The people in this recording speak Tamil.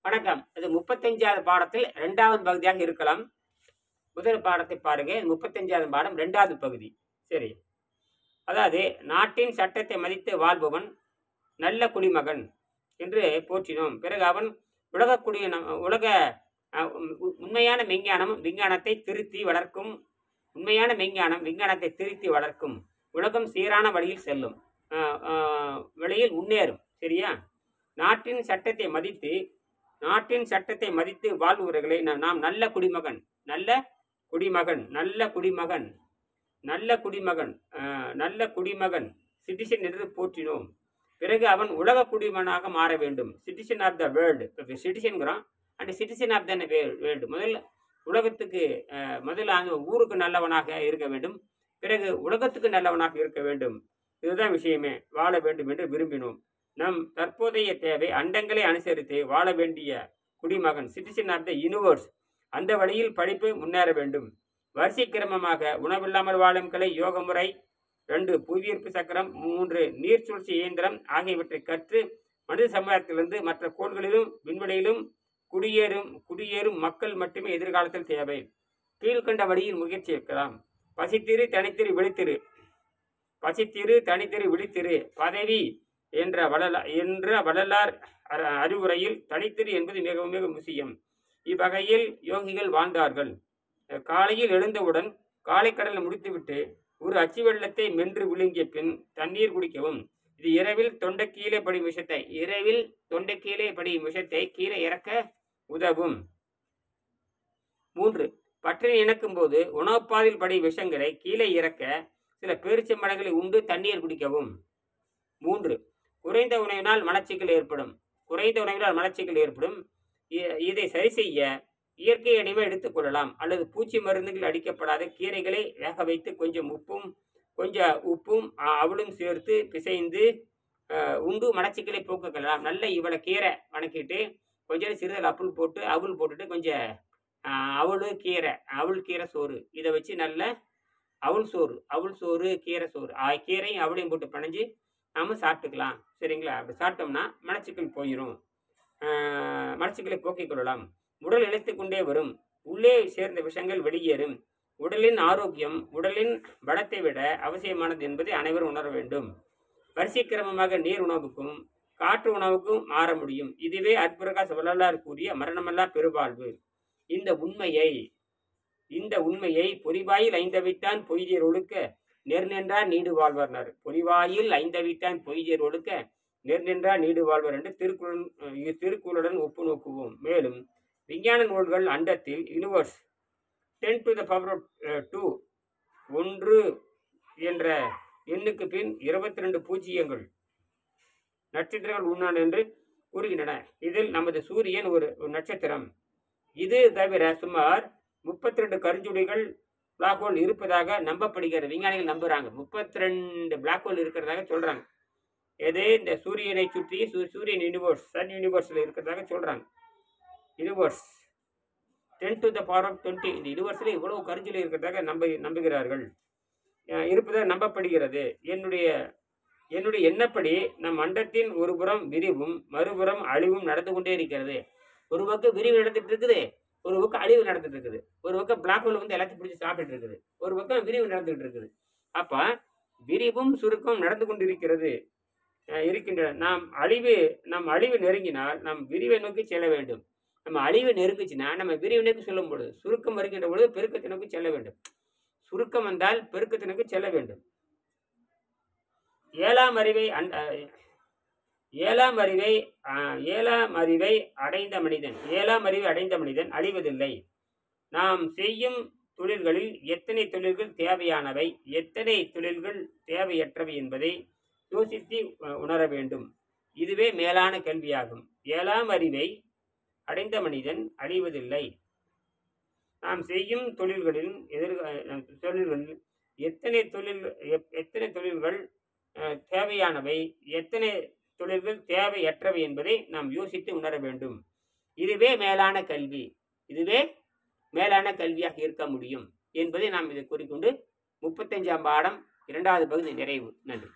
வணக்கம். இது 35வது பாடத்தில் 2வது பகுதியாக இருக்கலாம். முதல் பாடத்தை பாருங்க. 35வது பாடம் 2வது பகுதி. சரி. அதாவது நாட்டின் சட்டத்தை மதித்து வாழ்பவன் நல்ல குடிமகன் என்று போற்றினோம். பிறகு அவன் உண்மையான விஞ்ஞானத்தை திருத்தி வளர்க்கும். உண்மையான விஞ்ஞானத்தை திருத்தி வளர்க்கும். உலகம் சீரான வழியில் செல்லும், வழியில் முன்னேறும். சரியா? நாட்டின் சட்டத்தை மதித்து வாழ்பவர்களை நாம் நல்ல குடிமகன் சிட்டிசன் என்று போற்றினோம். பிறகு அவன் உலக குடிமகனாக மாற வேண்டும். Citizen of the world. சிட்டிசன்கிறோம் and citizen of the world. முதல்ல அந்த ஊருக்கு நல்லவனாக இருக்க வேண்டும். பிறகு உலகத்துக்கு நல்லவனாக இருக்க வேண்டும். இதுதான் விஷயமே. வாழ வேண்டும் என்று விரும்பினோம். நம் தற்போதைய தேவை அண்டங்களை அனுசரித்து வாழ வேண்டிய குடிமகன், சிட்டிசன் ஆஃப் த யூனிவர்ஸ். அந்த வழியில் படிப்பு முன்னேற வேண்டும். வரிசை கிரமமாக உணவில்லாமல் வாழும் கலை, யோக முறை, 2 புவியீர்ப்பு சக்கரம், 3 நீர் சுழற்சி இயந்திரம் ஆகியவற்றை கற்று மனித சமுதாயத்திலிருந்து மற்ற கோள்களிலும் விண்வெளியிலும் குடியேறும் மக்கள் மட்டுமே எதிர்காலத்தில் தேவை. கீழ்கண்ட வழியில் முயற்சி இருக்கலாம். பசித்திரு தனித்திரு விழித்திரு. பதவி என்ற வள்ளலார் அறிவுரையில் தனித்திரு என்பது மிக மிக முக்கியம். இவ்வகையில் யோகிகள் வாழ்ந்தார்கள். காலையில் எழுந்தவுடன் காலைக்கடலை முடித்துவிட்டு ஒரு அச்சு வெள்ளத்தை மென்று விழுங்கிய பின் தண்ணீர் குடிக்கவும். இது இரவில் தொண்டை கீழே படியும் விஷத்தை கீழே இறக்க உதவும். 3 பற்றினை இணக்கும் போது உணவுப்பாதையில் படியும் விஷங்களை கீழே இறக்க சில பேரிச்சம்பழங்களை உண்டு தண்ணீர் குடிக்கவும். 3 குறைந்த உணவினால் மலச்சிக்கல் ஏற்படும். இதை சரி செய்ய இயற்கை அணிவை எடுத்துக்கொள்ளலாம். அல்லது பூச்சி மருந்துகள் அடிக்கப்படாத கீரைகளை வேக வைத்து கொஞ்சம் உப்பும் அவளும் சேர்த்து பிசைந்து உண்டு மலச்சிக்கலை போக்கலாம். நல்ல இவ்வளவு கீரை வணக்கிட்டு கொஞ்சம் சிறிதல் அவுள் போட்டுட்டு கொஞ்சம் அவள் கீரை சோறு, இதை வச்சு நல்ல அவள் சோறு கீரை சோறு கீரையும் அவளையும் போட்டு பனைஞ்சு நாம சாப்பிட்டுக்கலாம். சரிங்களா? அப்படி சாப்பிட்டோம்னா மலச்சிக்கல் போயிடும். மலச்சிக்கலை போக்கிக் கொள்ளலாம். உடல் இழைத்து கொண்டே வரும். உள்ளே சேர்ந்த விஷங்கள் வெளியேறும். உடலின் ஆரோக்கியம் உடலின் பலத்தை விட அவசியமானது என்பதை அனைவரும் உணர வேண்டும். வரிசை கிரமமாக நீர் உணவுக்கும் காற்று உணவுக்கும் மாற முடியும். இதுவே அற்புதகாச வள்ளலார் கூறிய மரணமல்லா பெருவாழ்வு. இந்த உண்மையை பொறிவாயில் ஐந்தவித்தான் பொய்தியர் ஒழுக்க நெர்நின்றார் நீடு வாழ்வார்னார். பொறிவாயில் ஐந்தவித்தான் பொய்தியர் ஒழுக்க நெர்நின்றார் நீடு வாழ்வார் என்று திருக்குறளுடன் ஒப்பு நோக்குவோம். மேலும் விஞ்ஞான நூல்கள் அண்டத்தில் universe 10 to the power of 2 1 என்ற எண்ணுக்கு பின் 22 பூஜ்ஜியங்கள் நட்சத்திரங்கள் உண்டான என்று கூறுகின்றன. இதில் நமது சூரியன் ஒரு நட்சத்திரம். இது தவிர சுமார் 32 கருஞ்சுழிகள் பிளாக் ஹோல் இருப்பதாக நம்பப்படுகிறது. விஞ்ஞானிகள் நம்புறாங்க. 32 பிளாக் ஹோல் இருக்கிறதாக சொல்றாங்க. இந்த சூரியனை சுற்றி சூரியன் யூனிவர்ஸ், சன் யூனிவர்ஸ்ல இருக்கிறதாக சொல்றாங்க. Universe 10 to the power of 20 இந்த யூனிவர்ஸ்ல இவ்வளவு கருஞ்சுழி இருக்கிறதாக நம்புகிறார்கள், இருப்பதாக நம்பப்படுகிறது. என்னுடைய எண்ணப்படி நம் அண்டத்தின் ஒரு புறம் விரிவும் மறுபுறம் அழிவும் நடந்து கொண்டே இருக்கிறது. ஒரு பக்கம் விரிவு நடந்துட்டு இருக்குது, ஒரு பக்கம் அழிவு நடந்துட்டு இருக்குது. ஒரு பக்கம் பிளாக் ஹோல் எல்லாத்தையும் பிடிச்சி சாப்பிட்டு இருக்குது, ஒரு பக்கம் விரிவு நடந்துகிட்டு இருக்குது. அப்ப விரிவும் சுருக்கம் நடந்து கொண்டு இருக்கின்றன. நாம் அழிவு நெருங்கினால் நாம் விரிவை நோக்கி செல்ல வேண்டும். நம்ம அழிவு நெருங்குச்சுன்னா நம்ம விரிவு நோக்கி சொல்லும் பொழுது, சுருக்கம் வருகின்ற பொழுது பெருக்கத்தை நோக்கி செல்ல வேண்டும். சுருக்கம் வந்தால் பெருக்கத்தை நோக்கி செல்ல வேண்டும். ஏழாம் அறிவை அடைந்த மனிதன் அழிவதில்லை. நாம் செய்யும் தொழில்களில் எத்தனை தொழில்கள் தேவையானவை, எத்தனை தொழில்கள் தேவையற்றவை என்பதை யோசித்து உணர வேண்டும். இதுவே மேலான கல்வியாகும். 7ஆம் அறிவை அடைந்த மனிதன் அழிவதில்லை. நாம் செய்யும் தொழில்களில் எத்தனை தொழில்கள் தேவையானவை, எத்தனை தொழில்கள் தேவையற்றவை என்பதை நாம் யோசித்து உணர வேண்டும். இதுவே மேலான கல்வியாக இருக்க முடியும் என்பதை நாம் இதை கூறிக்கொண்டு 35ஆம் பாடம் 2வது பகுதி நிறைவு. நன்றி.